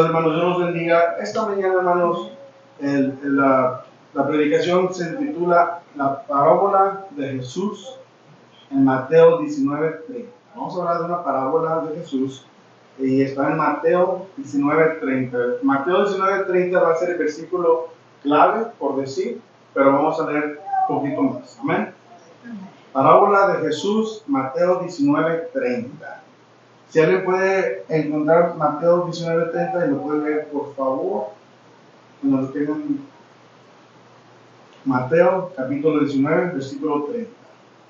Dios, hermanos, Dios los bendiga. Esta mañana, hermanos, la predicación se titula La parábola de Jesús en Mateo 19:30. Vamos a hablar de una parábola de Jesús y está en Mateo 19:30. Mateo 19:30 va a ser el versículo clave, por decir, pero vamos a leer un poquito más. Amén. Parábola de Jesús, Mateo 19:30. Si alguien puede encontrar Mateo 19:30 y lo puede leer, por favor. Cuando lo tengan. Mateo, capítulo 19, versículo 30.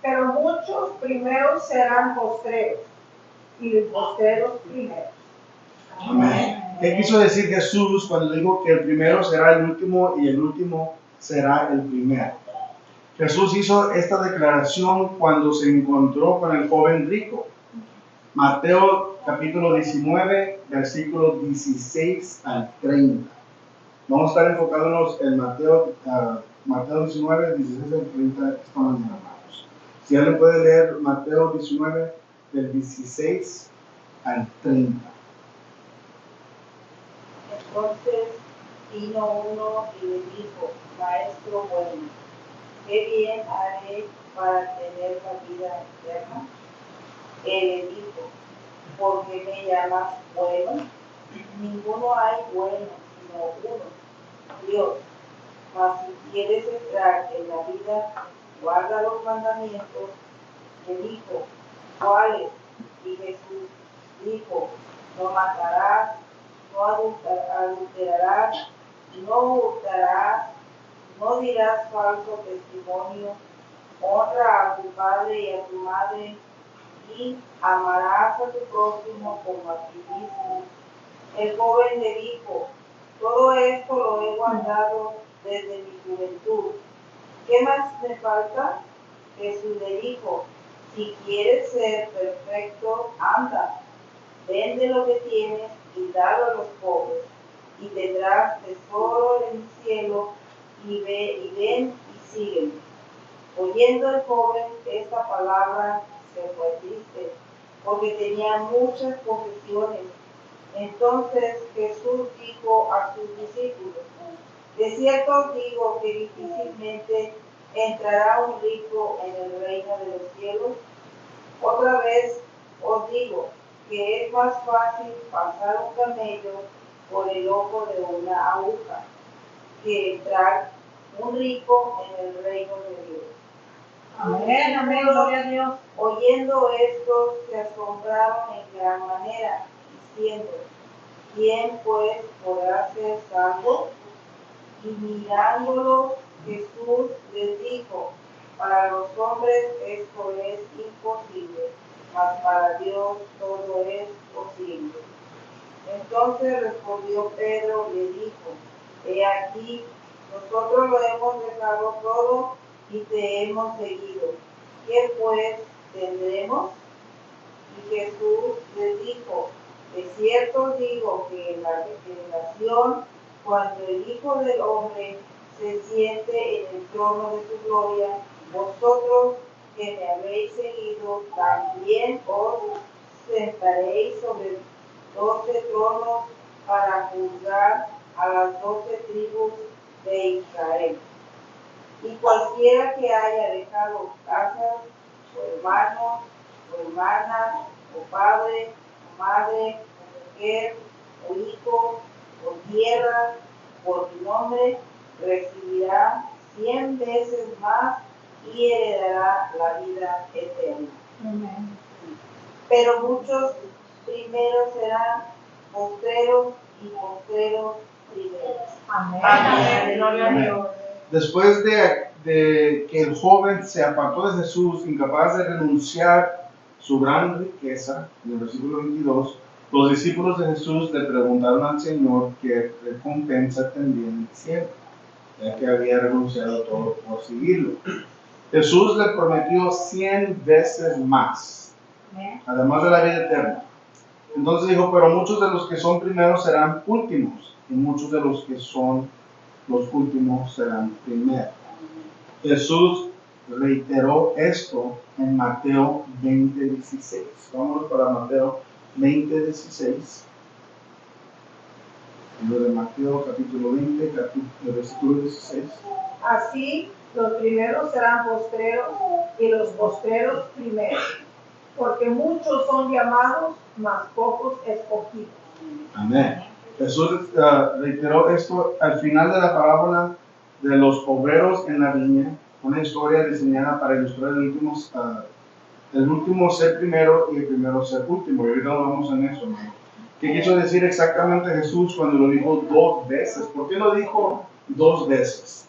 Pero muchos primeros serán postreros, y los postreros primeros. Amén. ¿Qué quiso decir Jesús cuando dijo que el primero será el último y el último será el primero? Jesús hizo esta declaración cuando se encontró con el joven rico. Mateo capítulo 19, versículos 16 al 30. Vamos a estar enfocándonos en Mateo 19, 16 al 30 esta mañana, hermanos. Si alguien puede leer Mateo 19, del 16 al 30. Entonces vino uno y le dijo: Maestro bueno, ¿qué bien haré para tener la vida eterna? Él le dijo: ¿por qué me llamas bueno? Ninguno hay bueno, sino uno, Dios. Mas si quieres entrar en la vida, guarda los mandamientos. Le dijo: ¿cuáles? Y Jesús dijo: no matarás, no adulterarás, no hurtarás, no dirás falso testimonio, honra a tu padre y a tu madre, y amarás a tu prójimo como a ti mismo. El joven le dijo: todo esto lo he guardado desde mi juventud. ¿Qué más me falta? Jesús le dijo: si quieres ser perfecto, anda, vende lo que tienes y dalo a los pobres, y tendrás tesoro en el cielo, y ven y sígueme. Oyendo el joven esta palabra, se fue triste, porque tenía muchas posesiones. Entonces Jesús dijo a sus discípulos: de cierto os digo que difícilmente entrará un rico en el reino de los cielos. Otra vez os digo que es más fácil pasar un camello por el ojo de una aguja que entrar un rico en el reino de Dios. Amén, amén, gloria a Dios. Oyendo esto, se asombraron en gran manera, diciendo: ¿quién pues podrá ser salvo? Y mirándolo, Jesús les dijo: para los hombres esto es imposible, mas para Dios todo es posible. Entonces respondió Pedro y le dijo: he aquí, nosotros lo hemos dejado todo y te hemos seguido. ¿Qué pues tendremos? Y Jesús les dijo: de cierto os digo que en la generación, cuando el Hijo del Hombre se siente en el trono de su gloria, vosotros que me habéis seguido, también os sentaréis sobre 12 tronos para juzgar a las 12 tribus de Israel. Y cualquiera que haya dejado casas, o hermanos, o hermanas, o padre, o madre, o mujer, o hijo, o tierra, por mi nombre, recibirá 100 veces más y heredará la vida eterna. Amén. Pero muchos primeros serán postreros y postreros primeros. Amén. Amén. Gloria a Dios. Después de que el joven se apartó de Jesús, incapaz de renunciar su gran riqueza, en el versículo 22, los discípulos de Jesús le preguntaron al Señor qué recompensa tendría en el cielo, ya que había renunciado a todo por seguirlo. Jesús le prometió 100 veces más, además de la vida eterna. Entonces dijo: pero muchos de los que son primeros serán últimos, y muchos de los que son los últimos serán primeros. Jesús reiteró esto en Mateo 20:16. Vámonos para Mateo 20:16. Libro de Mateo, capítulo 20, versículo 16. Así, los primeros serán postreros y los postreros primeros, porque muchos son llamados, mas pocos escogidos. Amén. Jesús reiteró esto al final de la parábola de los obreros en la viña, una historia diseñada para ilustrar el último ser primero y el primero ser último. Y ahorita nos vamos en eso, hermano. ¿Qué quiso decir exactamente Jesús cuando lo dijo 2 veces? ¿Por qué lo dijo 2 veces?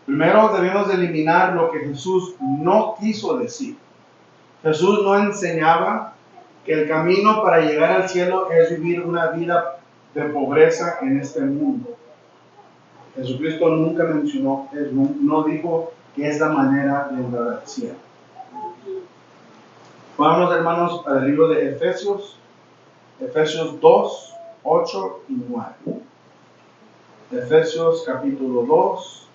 Primero debemos eliminar lo que Jesús no quiso decir. Jesús no enseñaba que el camino para llegar al cielo es vivir una vida de pobreza en este mundo. Jesucristo nunca mencionó, no dijo que es la manera de entrar al cielo. Vamos, hermanos, al libro de Efesios 2, 8 y 9. Efesios capítulo 2,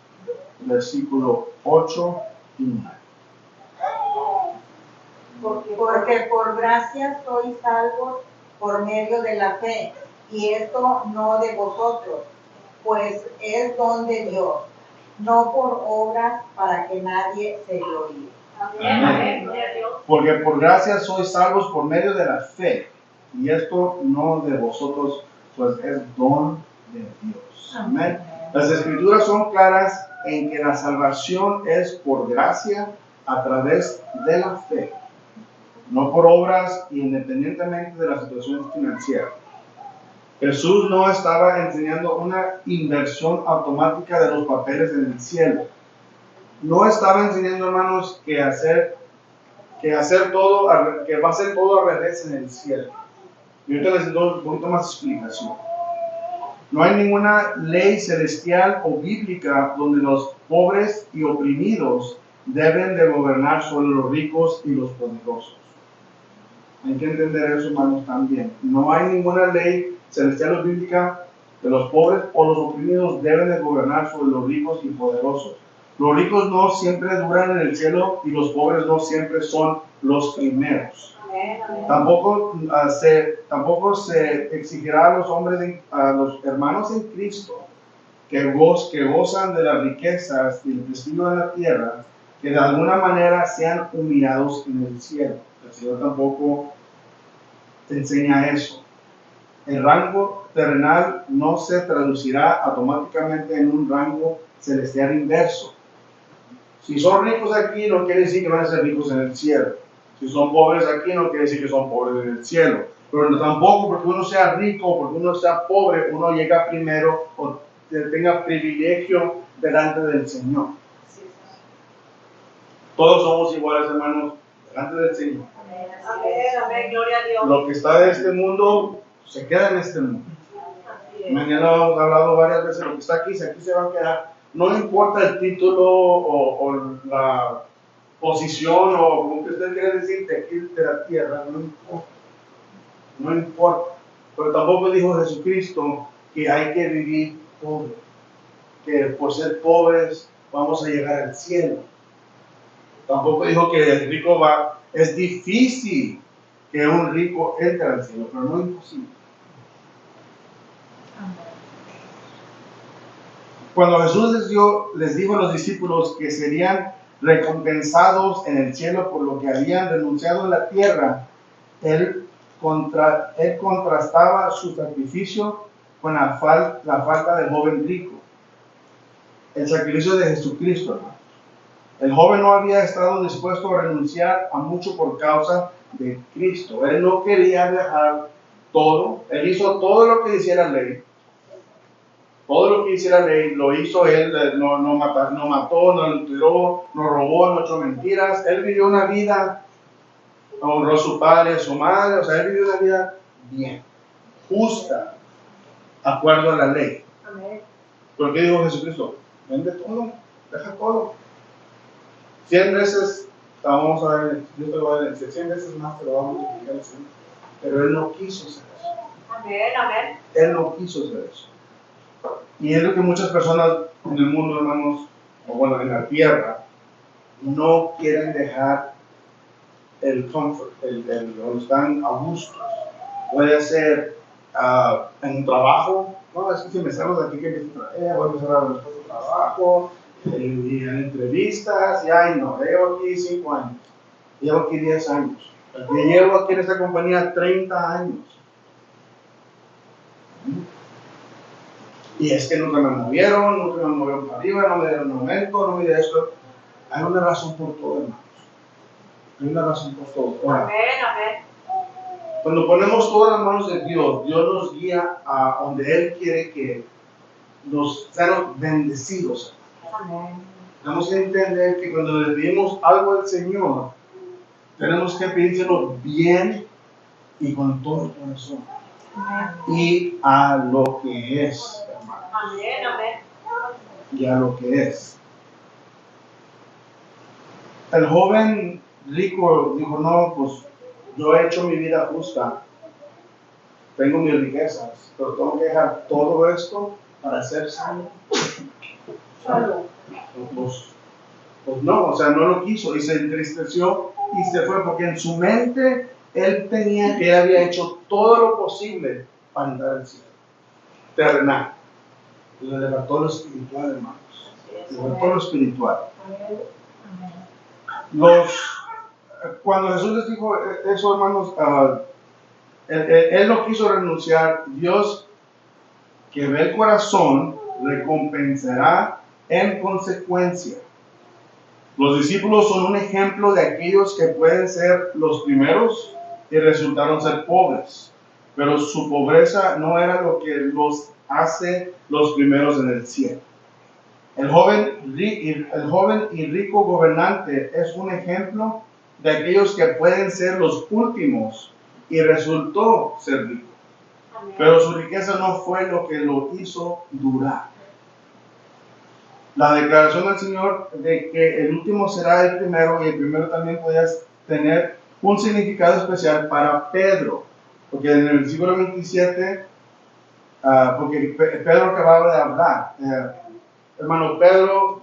versículo 8 y 9. Porque por gracia sois salvos por medio de la fe, y esto no de vosotros, pues es don de Dios, no por obras para que nadie se gloríe. Amén. Porque por gracia sois salvos por medio de la fe, y esto no de vosotros, pues es don de Dios. Amén. Las escrituras son claras en que la salvación es por gracia a través de la fe, no por obras, independientemente de la situación financiera. Jesús no estaba enseñando una inversión automática de los papeles en el cielo. No estaba enseñando, hermanos, que va a ser todo al revés en el cielo. Y ahorita les doy un poquito más explicación. No hay ninguna ley celestial o bíblica donde los pobres y oprimidos deben de gobernar sobre los ricos y los poderosos. Hay que entender eso, hermanos, también. No hay ninguna ley celestial o bíblica de los pobres o los oprimidos deben de gobernar sobre los ricos y poderosos. Los ricos no siempre duran en el cielo y los pobres no siempre son los primeros. Tampoco se exigirá a los hombres, a los hermanos en Cristo que gozan de las riquezas y el prestigio de la tierra, que de alguna manera sean humillados en el cielo. El Señor tampoco te enseña eso. El rango terrenal no se traducirá automáticamente en un rango celestial inverso. Si son ricos aquí, no quiere decir que van a ser ricos en el cielo. Si son pobres aquí, no quiere decir que son pobres en el cielo. Pero tampoco porque uno sea rico, porque uno sea pobre, uno llega primero o tenga privilegio delante del Señor. Todos somos iguales, hermanos, delante del Señor. Amén, gloria a Dios. Lo que está de este mundo se queda en este mundo. Mañana hemos hablado varias veces, lo que está aquí se va a quedar. No importa el título o la posición o como que usted quiere decir de aquí de la tierra, no importa. No importa. Pero tampoco dijo Jesucristo que hay que vivir pobre, que por ser pobres vamos a llegar al cielo. Tampoco dijo que el rico es difícil que un rico entre al cielo, pero no es imposible. Cuando Jesús les dijo a los discípulos que serían recompensados en el cielo por lo que habían renunciado en la tierra, él contrastaba su sacrificio con la falta del joven rico. El sacrificio de Jesucristo, hermano. El joven no había estado dispuesto a renunciar a mucho por causa de Cristo. Él no quería dejar todo. Él hizo todo lo que hiciera la ley. Todo lo que hiciera la ley lo hizo él. No mató, no adulteró, no robó, no echó mentiras. Él vivió una vida, honró a su padre, a su madre. O sea, él vivió una vida bien, justa, de acuerdo a la ley. Amén. ¿Por qué dijo Jesucristo? Vende todo, deja todo. 100 veces, vamos a ver, Dios te lo va a decir, 100 veces más te lo va a multiplicar el Señor. Pero Él no quiso hacer eso. Amén, amén. Él no quiso hacer eso. Y es lo que muchas personas en el mundo, hermanos, o bueno, en la tierra, no quieren dejar el comfort, donde están a gusto. Puede ser en un trabajo, No, es que si me salgo de aquí, que empiezo a traer, voy a empezar a dar después de trabajo, y en entrevistas, y ay no, ya llevo aquí 5 años, llevo aquí 10 años, yo llevo aquí en esta compañía 30 años. Y es que nunca me movieron para arriba, no me dieron aumento, no me dieron esto. Hay una razón por todo, hermanos. Hay una razón por todo. Ahora, Amén. cuando ponemos todas las manos de Dios, Dios nos guía a donde Él quiere que nos sean bendecidos. Amén. Tenemos que entender que cuando le pedimos algo al Señor, tenemos que pedírselo bien y con todo el corazón. Y a lo que es, hermano. Amén. Y a lo que es. El joven rico dijo, no, pues yo he hecho mi vida justa, tengo mis riquezas, pero tengo que dejar todo esto para ser sano. Pues no, o sea, no lo quiso y se entristeció y se fue porque en su mente él había hecho todo lo posible para entrar al cielo terrenal. Y le levantó lo espiritual, hermanos. Le levantó lo espiritual. Cuando Jesús les dijo eso, hermanos, él no quiso renunciar. Dios, que ve el corazón, recompensará en consecuencia. Los discípulos son un ejemplo de aquellos que pueden ser los primeros y resultaron ser pobres, pero su pobreza no era lo que los hace los primeros en el cielo. El joven y rico gobernante es un ejemplo de aquellos que pueden ser los últimos y resultó ser rico. Pero su riqueza no fue lo que lo hizo durar. La declaración del Señor de que el último será el primero y el primero también podía tener un significado especial para Pedro, porque en el versículo 27, porque Pedro acababa de hablar, hermano, Pedro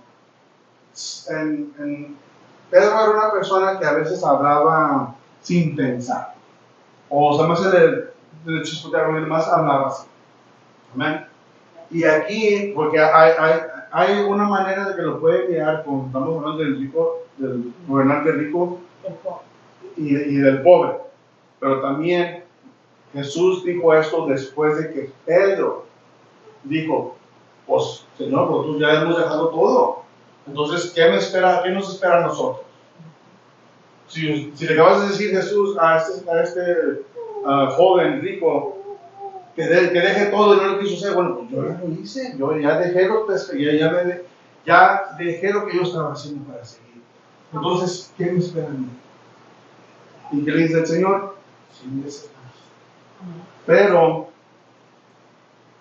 era una persona que a veces hablaba sin pensar, o sea, más de chispotear, más hablaba así. Amén. Y aquí, porque hay una manera de que lo puede guiar, como estamos hablando del gobernante rico y del pobre. Pero también Jesús dijo esto después de que Pedro dijo, pues Señor, nosotros ya hemos dejado todo. Entonces, ¿qué nos espera a nosotros? Si le acabas de decir Jesús a este joven rico, que deje todo y no lo quiso hacer, bueno, pues yo ya lo hice, yo ya dejé ya dejé lo que yo estaba haciendo para seguir. Entonces, ¿qué me espera a mí? ¿Y qué le dice el Señor? Sin necesidad. Pero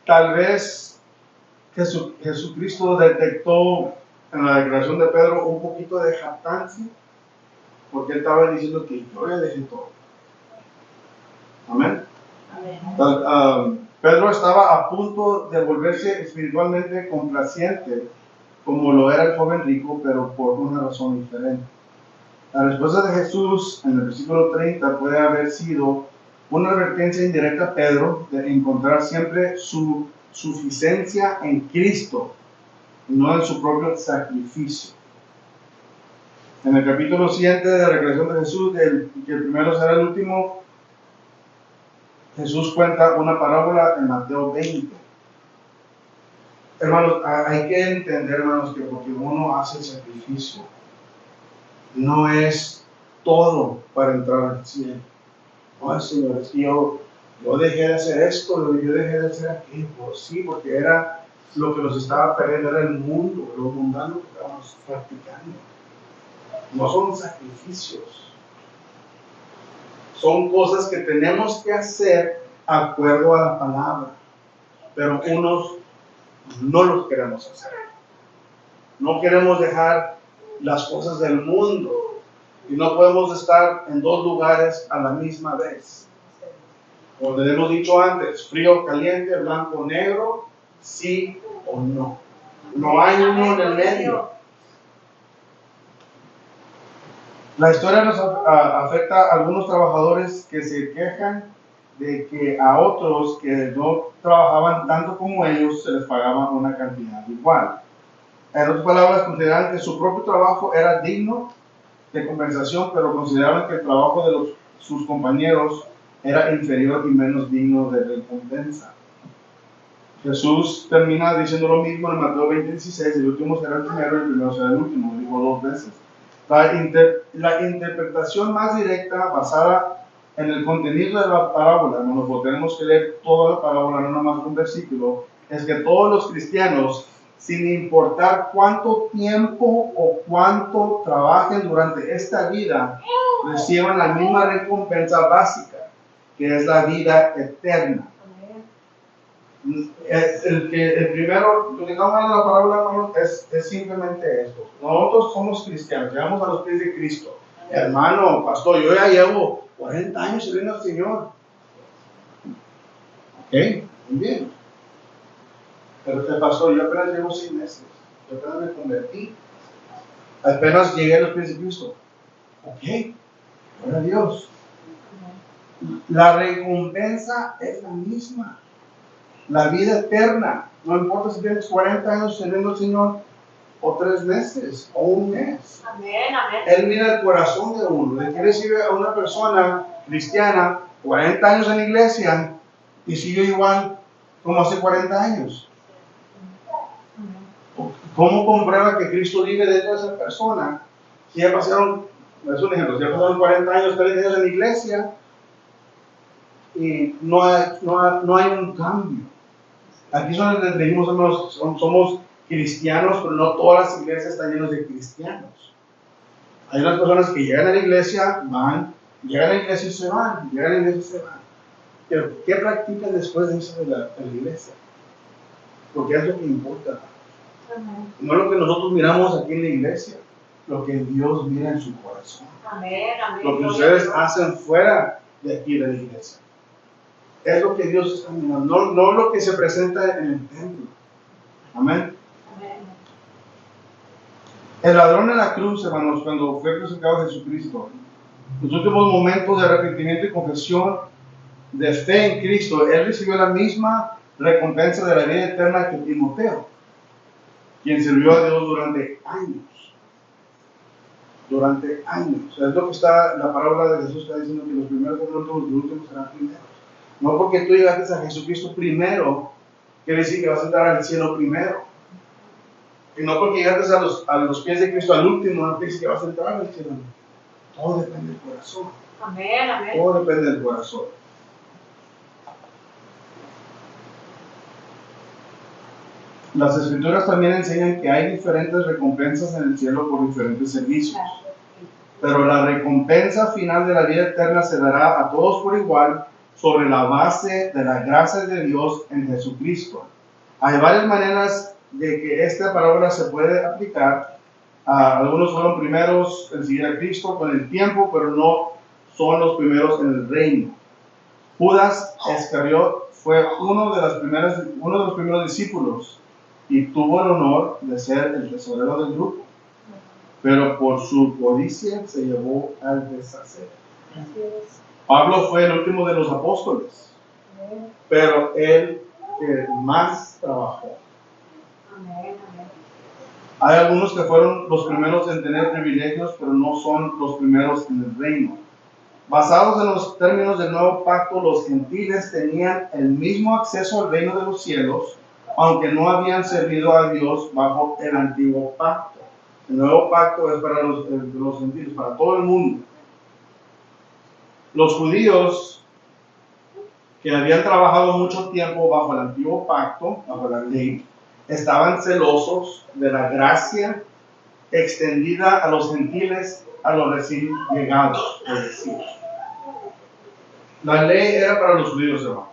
tal vez Jesucristo detectó en la declaración de Pedro un poquito de jactancia, porque él estaba diciendo que yo ya dejé todo. Amén. Pedro estaba a punto de volverse espiritualmente complaciente, como lo era el joven rico, pero por una razón diferente. La respuesta de Jesús en el versículo 30 puede haber sido una advertencia indirecta a Pedro de encontrar siempre su suficiencia en Cristo y no en su propio sacrificio. En el capítulo siguiente de la regresión de Jesús, que el primero será el último, Jesús cuenta una parábola en Mateo 20. Hermanos, hay que entender, hermanos, que porque uno hace el sacrificio, no es todo para entrar al cielo. No, Señor, es que yo dejé de hacer esto, yo dejé de hacer aquello. Pues sí, porque era lo que nos estaba perdiendo, era el mundo, lo mundano que estábamos practicando. No son sacrificios. Son cosas que tenemos que hacer de acuerdo a la palabra, pero unos no los queremos hacer. No queremos dejar las cosas del mundo y no podemos estar en dos lugares a la misma vez. Como le hemos dicho antes, frío, caliente, blanco, negro, sí o no. No hay uno en el medio. La historia nos afecta a algunos trabajadores que se quejan de que a otros que no trabajaban tanto como ellos se les pagaba una cantidad igual. En otras palabras, consideraban que su propio trabajo era digno de compensación, pero consideraban que el trabajo de sus compañeros era inferior y menos digno de recompensa. Jesús termina diciendo lo mismo en Mateo 20:16, el último será el primero y el primero será el último, lo dijo 2 veces. La interpretación más directa, basada en el contenido de la parábola, no tenemos que leer toda la parábola, no nomás un versículo, es que todos los cristianos, sin importar cuánto tiempo o cuánto trabajen durante esta vida, reciban la misma recompensa básica, que es la vida eterna. El primero, lo que estamos hablando de la parábola, hermanos, es simplemente esto. Nosotros somos cristianos, llegamos a los pies de Cristo. Hermano, pastor, yo ya llevo 40 años sirviendo al Señor. Ok, muy bien. Pero usted, pastor, yo apenas llevo 6 meses. Yo apenas me convertí. Apenas llegué a los pies de Cristo. Ok, gloria a Dios. La recompensa es la misma. La vida eterna. No importa si tienes 40 años sirviendo al Señor, o 3 meses, o 1 mes. Amén, amén. Él mira el corazón de uno. Él quiere decir a una persona cristiana, 40 años en la iglesia, y sigue igual como hace 40 años. ¿Cómo comprueba que Cristo vive dentro de esa persona? Si ya pasaron, es un ejemplo, si ya pasaron 40 años, 30 años en la iglesia, y no hay un cambio. Aquí son donde dijimos, somos cristianos, pero no todas las iglesias están llenas de cristianos. Hay unas personas que llegan a la iglesia, llegan a la iglesia y se van, llegan a la iglesia y se van. Pero ¿qué practican después de irse de la iglesia? Porque es lo que importa. No es lo que nosotros miramos aquí en la iglesia, lo que Dios mira en su corazón. Amén, amén. Lo que ustedes hacen fuera de aquí de la iglesia. Es lo que Dios está mirando, no lo que se presenta en el templo. Amén. Amén. El ladrón en la cruz, hermanos, cuando fue crucificado Jesucristo, los últimos momentos de arrepentimiento y confesión de fe en Cristo, él recibió la misma recompensa de la vida eterna que Timoteo, quien sirvió a Dios durante años. Durante años. Es lo que está, la parábola de Jesús está diciendo, que los primeros serán últimos, los últimos serán primeros. No porque tú llegaste a Jesucristo primero, quiere decir que vas a entrar al cielo primero. Y no porque llegaste a los pies de Cristo al último, no quiere decir que vas a entrar al cielo. Todo depende del corazón. Amén, amén. Todo depende del corazón. Las escrituras también enseñan que hay diferentes recompensas en el cielo por diferentes servicios. Pero la recompensa final de la vida eterna se dará a todos por igual sobre la base de la gracia de Dios en Jesucristo. Hay varias maneras de que esta parábola se puede aplicar. Algunos fueron primeros en seguir a Cristo con el tiempo, pero no son los primeros en el reino. Judas Iscariot fue uno de los primeros discípulos y tuvo el honor de ser el tesorero del grupo, pero por su codicia se llevó al deshacer. Pablo fue el último de los apóstoles, pero él que más trabajó. Hay algunos que fueron los primeros en tener privilegios, pero no son los primeros en el reino. Basados en los términos del nuevo pacto, los gentiles tenían el mismo acceso al reino de los cielos, aunque no habían servido a Dios bajo el antiguo pacto. El nuevo pacto es para los gentiles, para todo el mundo. Los judíos que habían trabajado mucho tiempo bajo el antiguo pacto, bajo la ley, estaban celosos de la gracia extendida a los gentiles, a los recién llegados, es decir. La ley era para los judíos, hermanos.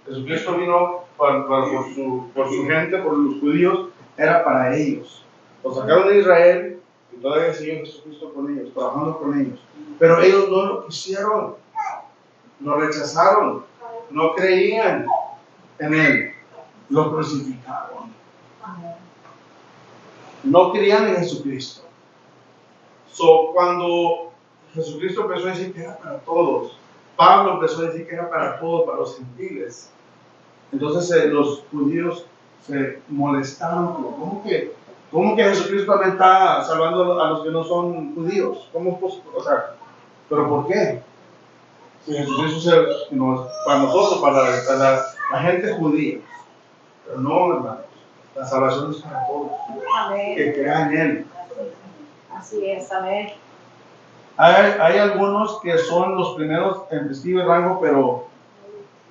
Jesucristo vino por su gente, por los judíos, era para ellos. Los sacaron de Israel y todavía siguen Jesucristo con ellos, trabajando con ellos. Pero ellos no lo quisieron, lo rechazaron, no creían en Él, lo crucificaron. No creían en Jesucristo. Cuando Jesucristo empezó a decir que era para todos, Pablo empezó a decir que era para todos, para los gentiles. Entonces los judíos se molestaron. ¿Cómo que Jesucristo también está salvando a los que no son judíos? ¿Cómo es posible? O sea, ¿pero por qué? Si Jesucristo para nosotros, para la gente judía. Pero no, hermanos. La salvación es para todos. Amén. Que crean en Él. Así es, amén. Hay algunos que son los primeros en vestir el rango, pero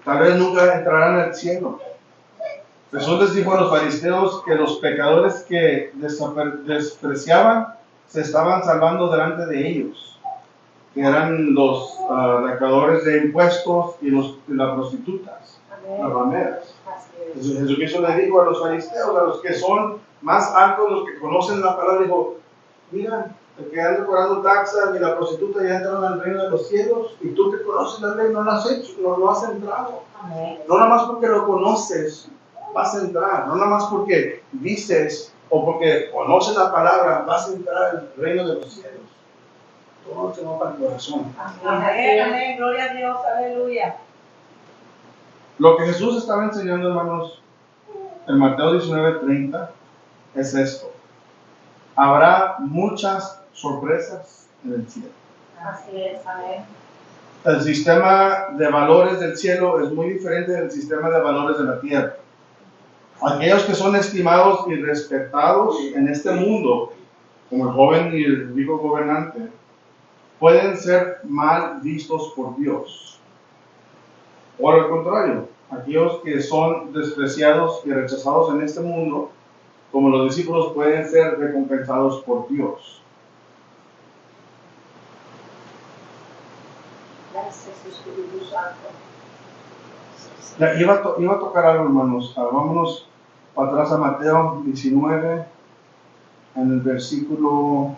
tal vez nunca entrarán al cielo. Jesús les dijo a los fariseos que los pecadores que despreciaban se estaban salvando delante de ellos, que eran los recaudadores de impuestos y las prostitutas, las rameras. Jesucristo le dijo a los fariseos, a los que son más altos, los que conocen la palabra, dijo, mira, el que anda cobrando taxas y la prostituta ya entraron al reino de los cielos, y tú que conoces la ley no lo has hecho, no lo has entrado. No nada más porque lo conoces vas a entrar, no nada más porque dices o porque conoces la palabra vas a entrar al reino de los cielos. Todo se va para el corazón. Amén, amén, gloria a Dios, aleluya. Lo que Jesús estaba enseñando, hermanos, en Mateo 19:30 es esto: habrá muchas sorpresas en el cielo. Así es, amén. El sistema de valores del cielo es muy diferente del sistema de valores de la tierra. Aquellos que son estimados y respetados en este mundo, como el joven y el rico gobernante, pueden ser mal vistos por Dios. O al contrario, aquellos que son despreciados y rechazados en este mundo, como los discípulos, pueden ser recompensados por Dios. Gracias, Espíritu Santo. Iba a tocar algo, hermanos. Vámonos para atrás a Mateo 19, en el versículo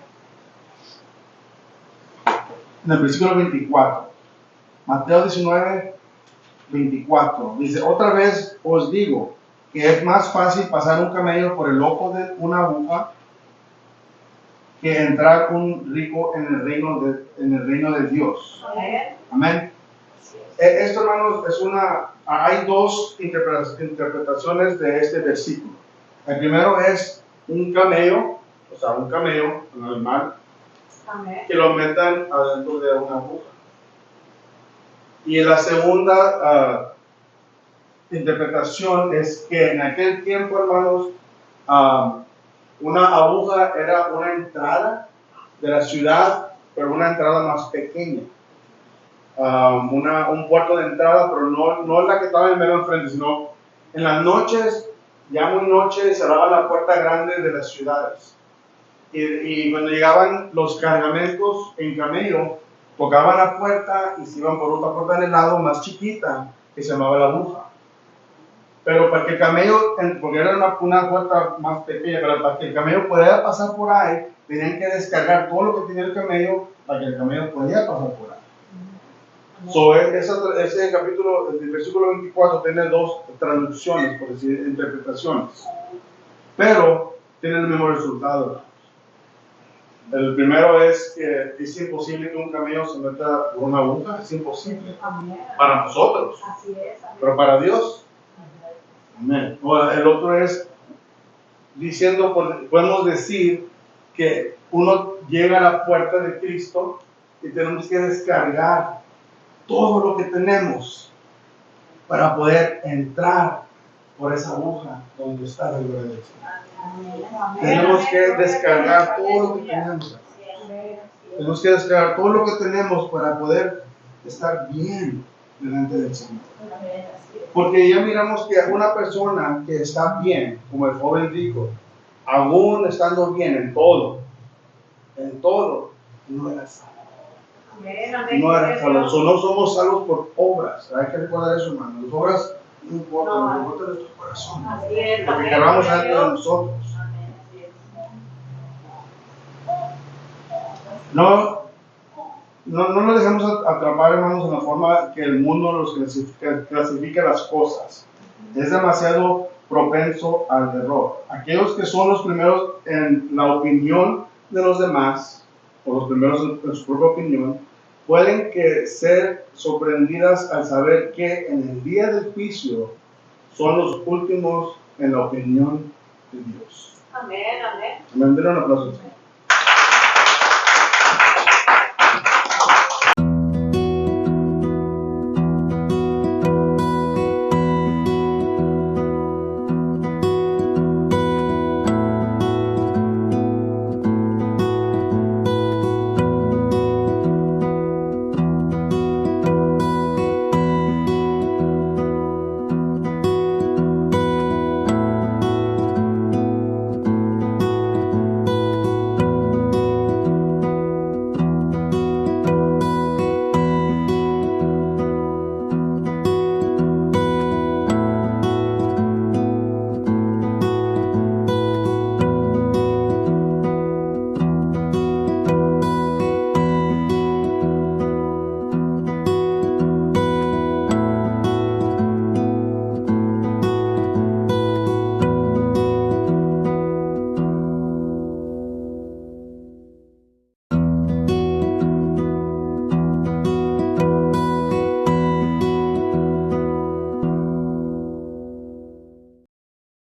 24. Mateo 19, 24. Dice, otra vez os digo que es más fácil pasar un camello por el ojo de una aguja que entrar un rico en el reino de Dios. Amén. Esto, hermanos, hay dos interpretaciones de este versículo. El primero es un camello, un animal, que lo metan adentro de una aguja. Y la segunda interpretación es que en aquel tiempo, hermanos, una aguja era una entrada de la ciudad, pero una entrada más pequeña. Un puerto de entrada, pero no la que estaba en medio enfrente, sino en las noches, ya muy noche, cerraban la puerta grande de las ciudades. Y cuando llegaban los cargamentos en camello, tocaban la puerta y se iban por otra puerta del lado más chiquita, que se llamaba la aguja. Pero para que el camello, porque era una puerta más pequeña, pero para que el camello pudiera pasar por ahí, tenían que descargar todo lo que tenía el camello para que el camello pudiera pasar por ahí. Ese capítulo, el versículo 24, tiene dos traducciones, por decir, interpretaciones. Pero tiene el mismo resultado. El primero es que es imposible que un camello se meta por una aguja, es imposible. Para nosotros. Pero para Dios. Amén. El otro es diciendo, podemos decir que uno llega a la puerta de Cristo y tenemos que descargar todo lo que tenemos para poder entrar por esa aguja donde está la gloria del Señor. Tenemos que descargar todo lo que tenemos. Tenemos que descargar todo lo que tenemos para poder estar bien delante del Señor. Porque ya miramos que una persona que está bien, como el joven rico, aún estando bien en todo, no era salvo. No era salvo. No somos salvos por obras. Hay que recordar eso, hermano. Las obras no importan, no importa nuestro corazón. Lo que queramos dentro de nosotros. No nos dejemos atrapar, hermanos, en la forma que el mundo los clasifica las cosas. Es demasiado propenso al error. Aquellos que son los primeros en la opinión de los demás, o los primeros en su propia opinión, pueden que ser sorprendidas al saber que en el día del juicio son los últimos en la opinión de Dios. Amén, amén. Amén. Denle un aplauso.